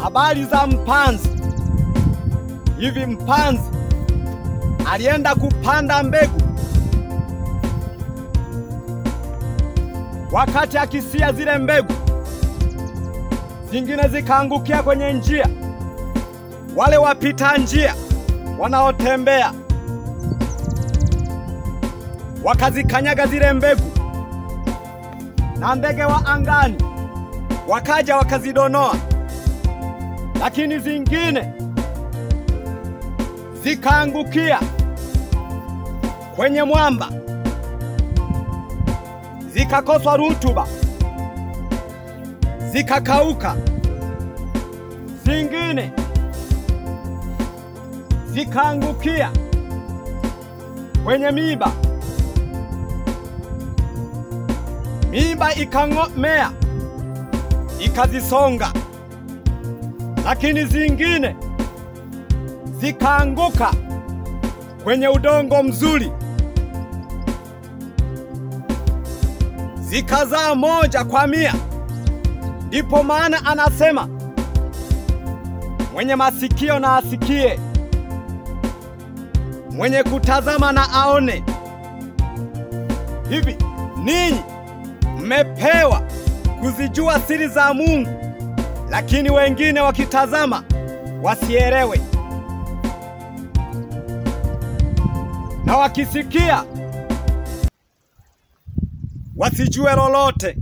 Habari za mpanzi. Hivi mpanzi alienda kupanda mbegu. Wakati akisia zile mbegu, zingine zikaangukia kwenye njia. Wale wapita njia wanaotembea wakazikanyaga zile mbegu, na ndege wa angani wakaja wakazidonoa. Lakini zingine zikaangukia kwenye mwamba, zikakoswa rutuba, zikakauka. Zingine zikaangukia kwenye miiba, miiba ikang'omea ikazisonga. Lakini zingine zikaanguka kwenye udongo mzuri, zikazaa 1 kwa 100. Ndipo maana anasema mwenye masikio na asikie, mwenye kutazama na aone. Hivi ninyi mmepewa kuzijua siri za Mungu, lakini wengine wakitazama wasielewe, na wakisikia wasijue lolote.